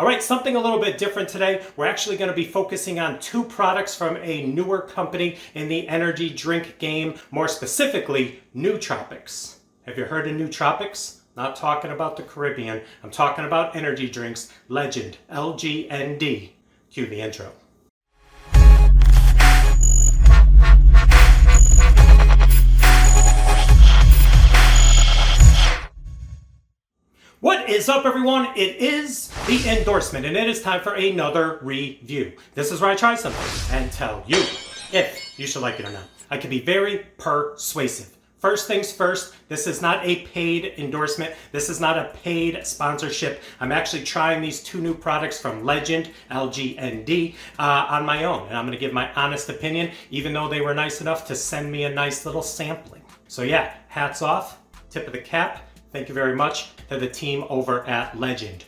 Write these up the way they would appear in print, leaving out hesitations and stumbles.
All right, something a little bit different today. We're actually going to be focusing on two products from a newer company in the energy drink game, more specifically, Nootropics. Have you heard of Nootropics? Not talking about the Caribbean. I'm talking about energy drinks, Legend, LGND. Cue the intro. What is up, everyone? It is the endorsement, and it is time for another review. This is where I try something and tell you if you should like it or not. I can be very persuasive. First things first, this is not a paid endorsement. This is not a paid sponsorship. I'm actually trying these two new products from Legend, LGND, on my own. And I'm going to give my honest opinion, even though they were nice enough to send me a nice little sampling. So yeah, hats off, tip of the cap. Thank you very much to the team over at Legend.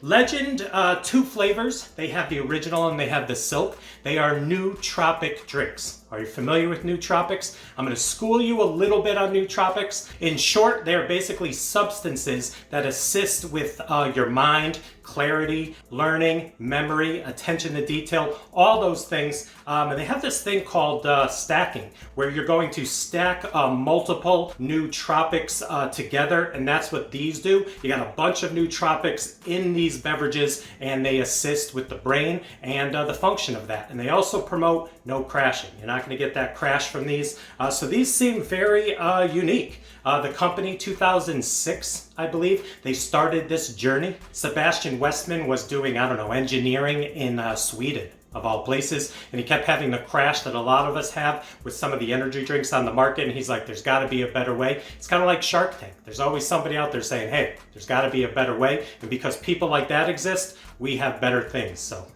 Legend, two flavors. They have the original and they have the silk. They are nootropic drinks. Are you familiar with nootropics? I'm going to school you a little bit on nootropics. In short, they are basically substances that assist with your mind, clarity, learning, memory, attention to detail, all those things. And they have this thing called stacking, where you're going to stack multiple nootropics together, and that's what these do. You got a bunch of nootropics in these beverages, and they assist with the brain and the function of that. And they also promote no crashing. You're not going to get that crash from these. So these seem very unique. The company, 2006, I believe, they started this journey. Sebastian Westman was doing, engineering in Sweden, of all places, and he kept having the crash that a lot of us have with some of the energy drinks on the market, and he's like, there's got to be a better way. It's kind of like Shark Tank. There's always somebody out there saying, hey, there's got to be a better way, and because people like that exist, we have better things. So,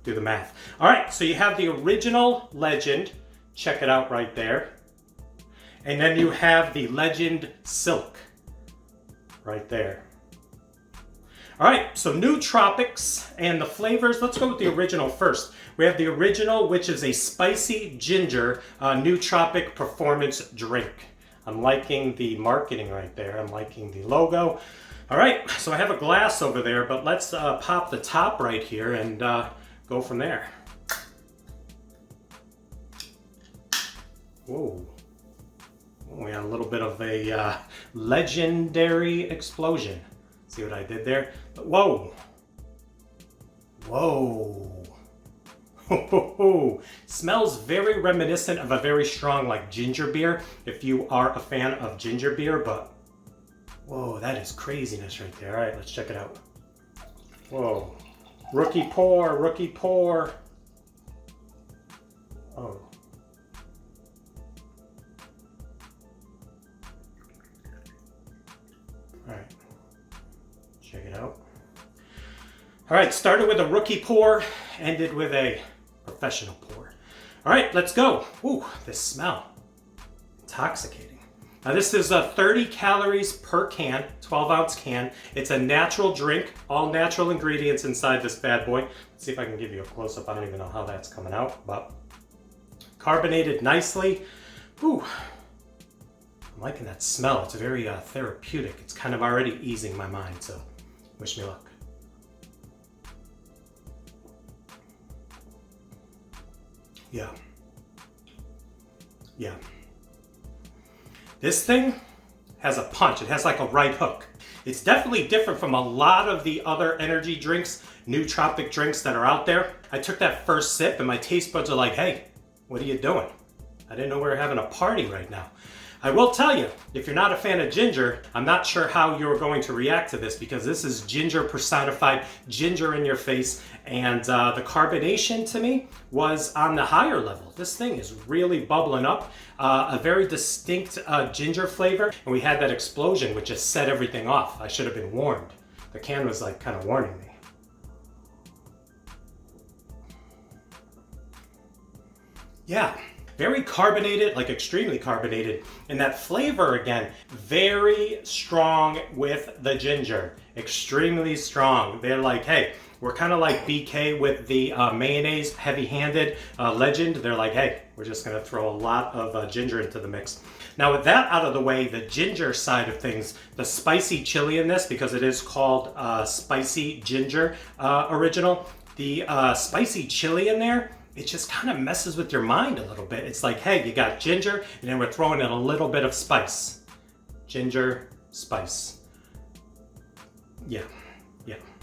do the math. All right, so you have the original Legend. Check it out right there. And then you have the Legend Silk right there. All right, so Nootropics and the flavors. Let's go with the original first. We have the original, which is a spicy ginger Nootropic Performance Drink. I'm liking the marketing right there. I'm liking the logo. All right, so I have a glass over there, but let's pop the top right here and go from there. Whoa. We had a little bit of a legendary explosion. See what I did there? Whoa. Whoa. Smells very reminiscent of a very strong like ginger beer, if you are a fan of ginger beer, but whoa, that is craziness right there. All right, let's check it out. Whoa. Rookie pour, rookie pour. Oh. All right, check it out. All right, started with a rookie pour, ended with a professional pour. All right, let's go. Ooh, this smell, intoxicating. Now this is 30 calories per can, 12-ounce can. It's a natural drink, all natural ingredients inside this bad boy. Let's see if I can give you a close-up. I don't even know how that's coming out, but carbonated nicely. Ooh. I'm liking that smell. It's very therapeutic. It's kind of already easing my mind, so wish me luck. Yeah. This thing has a punch. It has like a right hook. It's definitely different from a lot of the other energy drinks, nootropic drinks that are out there. I took that first sip and my taste buds are like, hey, what are you doing? I didn't know we were having a party right now. I will tell you, if you're not a fan of ginger, I'm not sure how you're going to react to this because this is ginger personified, ginger in your face, and the carbonation to me was on the higher level. This thing is really bubbling up, a very distinct ginger flavor, and we had that explosion which just set everything off. I should have been warned. The can was like kind of warning me. Yeah. Very carbonated, like extremely carbonated. And that flavor, again, very strong with the ginger. Extremely strong. They're like, hey, we're kind of like BK with the mayonnaise, heavy-handed Legend. They're like, hey, we're just going to throw a lot of ginger into the mix. Now with that out of the way, the ginger side of things, the spicy chili in this, because it is called Spicy Ginger Original, the spicy chili in there, it just kind of messes with your mind a little bit. It's like, hey, you got ginger, and then we're throwing in a little bit of spice. Ginger, spice. Yeah,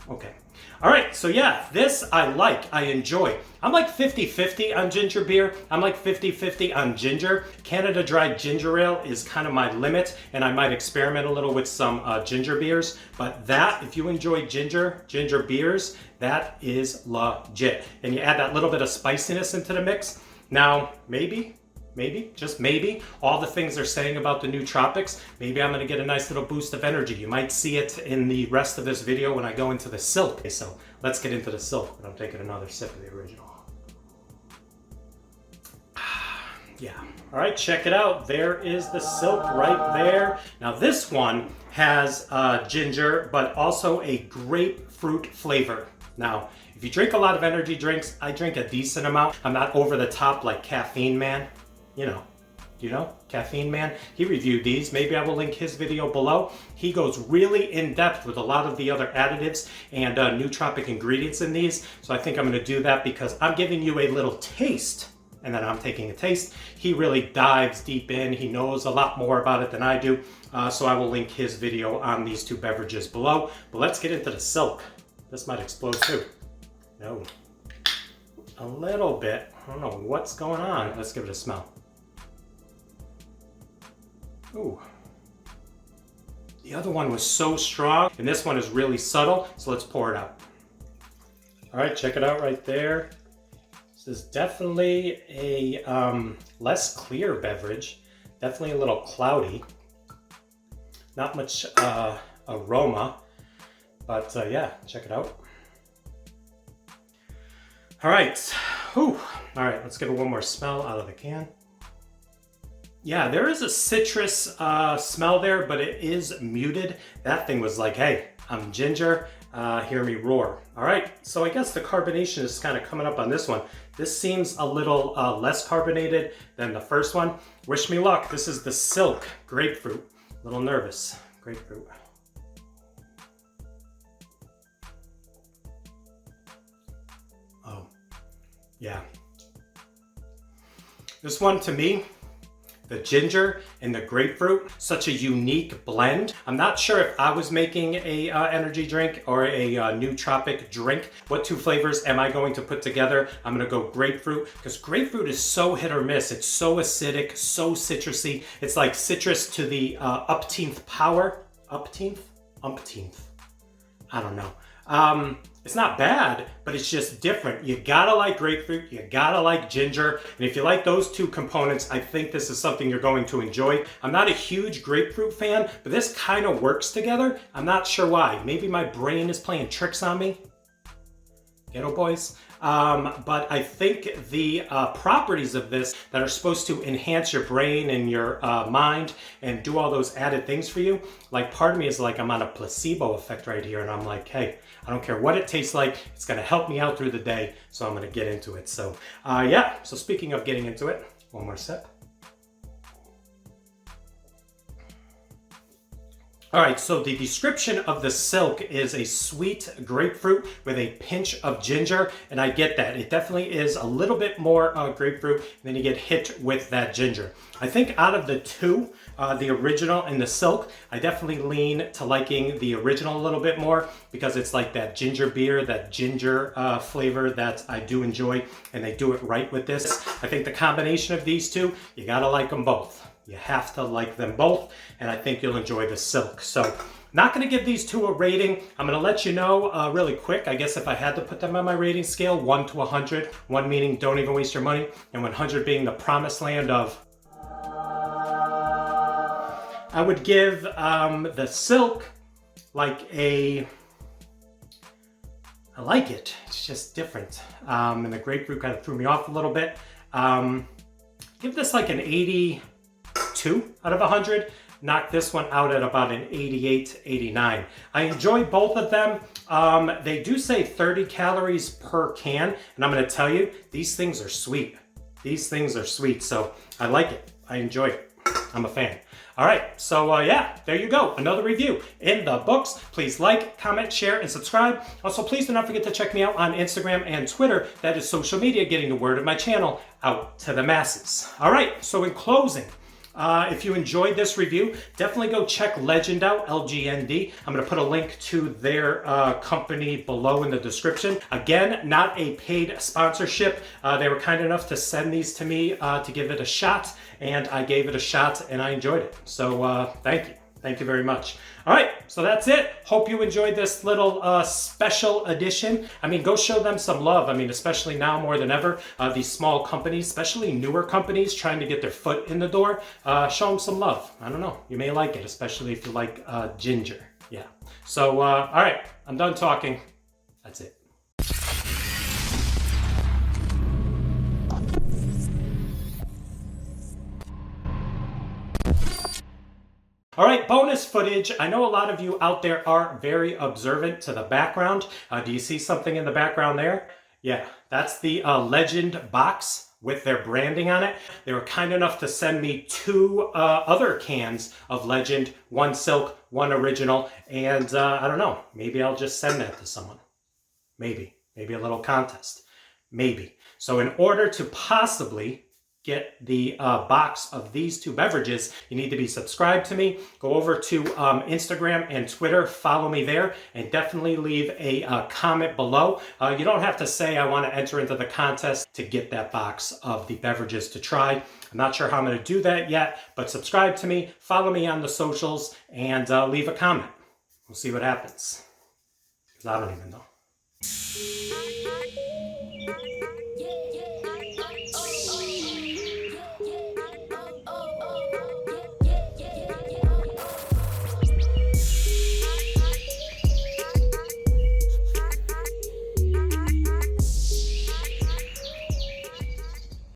okay. All right, so yeah, this I like, I enjoy. I'm like 50-50 on ginger beer. I'm like 50-50 on ginger. Canada Dry Ginger Ale is kind of my limit, and I might experiment a little with some ginger beers. But that, if you enjoy ginger beers, that is legit. And you add that little bit of spiciness into the mix. Now, maybe, just maybe, all the things they're saying about the nootropics, maybe I'm gonna get a nice little boost of energy. You might see it in the rest of this video when I go into the silk. Okay, so let's get into the silk, but I'm taking another sip of the original. Yeah, all right, check it out. There is the silk right there. Now this one has ginger, but also a grapefruit flavor. Now, if you drink a lot of energy drinks, I drink a decent amount. I'm not over the top like CaffeineMan. You know, CaffeineMan, he reviewed these. Maybe I will link his video below. He goes really in depth with a lot of the other additives and nootropic ingredients in these. So I think I'm gonna do that because I'm giving you a little taste and then I'm taking a taste. He really dives deep in. He knows a lot more about it than I do. So I will link his video on these two beverages below. But let's get into the silk. This might explode too. No, a little bit. I don't know what's going on. Let's give it a smell. Ooh. The other one was so strong, and this one is really subtle, so let's pour it out. All right, check it out right there. This is definitely a less clear beverage, definitely a little cloudy. Not much aroma, but yeah, check it out. All right, whew. All right, let's give it one more smell out of the can. Yeah, there is a citrus smell there, but it is muted. That thing was like, hey, I'm ginger, hear me roar. All right, so I guess the carbonation is kind of coming up on this one. This seems a little less carbonated than the first one. Wish me luck. This is the Silk Grapefruit. A little nervous. Grapefruit. Oh, yeah. This one to me, the ginger and the grapefruit, such a unique blend. I'm not sure if I was making a energy drink or a nootropic drink. What two flavors am I going to put together? I'm gonna go grapefruit, because grapefruit is so hit or miss. It's so acidic, so citrusy. It's like citrus to the umpteenth power. Umpteenth. I don't know. It's not bad, but it's just different. You gotta like grapefruit, you gotta like ginger, and if you like those two components, I think this is something you're going to enjoy. I'm not a huge grapefruit fan, but this kind of works together. I'm not sure why. Maybe my brain is playing tricks on me. Ghetto boys. But I think the properties of this that are supposed to enhance your brain and your mind and do all those added things for you, like part of me is like I'm on a placebo effect right here, and I'm like, hey, I don't care what it tastes like, it's gonna help me out through the day, so I'm gonna get into it. So yeah, so speaking of getting into it, one more sip. All right, so the description of the Silk is a sweet grapefruit with a pinch of ginger, and I get that. It definitely is a little bit more grapefruit, and then you get hit with that ginger. I think out of the two, the original and the Silk, I definitely lean to liking the original a little bit more because it's like that ginger beer, that ginger flavor that I do enjoy, and they do it right with this. I think the combination of these two, you gotta like them both. You have to like them both, and I think you'll enjoy the Silk. So, not gonna give these two a rating. I'm gonna let you know really quick. I guess if I had to put them on my rating scale, 1 to 100, 1 meaning don't even waste your money, and 100 being the promised land of, I would give the Silk like a, I like it. It's just different. And the grapefruit kind of threw me off a little bit. Give this like an 82 out of 100. Knock this one out at about an 88, 89. I enjoy both of them. They do say 30 calories per can, and I'm gonna tell you, these things are sweet. These things are sweet, so I like it. I enjoy it. I'm a fan. All right, so yeah, there you go. Another review in the books. Please like, comment, share, and subscribe. Also, please do not forget to check me out on Instagram and Twitter. That is social media, getting the word of my channel out to the masses. All right, so in closing, if you enjoyed this review, definitely go check Legend out, LGND. I'm going to put a link to their company below in the description. Again, not a paid sponsorship. They were kind enough to send these to me to give it a shot, and I gave it a shot and I enjoyed it. So thank you. Thank you very much. All right, so that's it. Hope you enjoyed this little special edition. I mean, go show them some love. I mean, especially now more than ever, these small companies, especially newer companies trying to get their foot in the door, show them some love. I don't know. You may like it, especially if you like ginger. Yeah. So, all right, I'm done talking. That's it. All right, bonus footage. I know a lot of you out there are very observant to the background. Do you see something in the background there? Yeah, that's the Legend box with their branding on it. They were kind enough to send me 2 other cans of Legend, one silk, one original, and I don't know, maybe I'll just send that to someone. Maybe a little contest, maybe. So in order to possibly get the box of these 2 beverages, you need to be subscribed to me. Go over to Instagram and Twitter, follow me there, and definitely leave a comment below. You don't have to say I want to enter into the contest to get that box of the beverages to try. I'm not sure how I'm going to do that yet, but subscribe to me, follow me on the socials, and leave a comment. We'll see what happens, because I don't even know.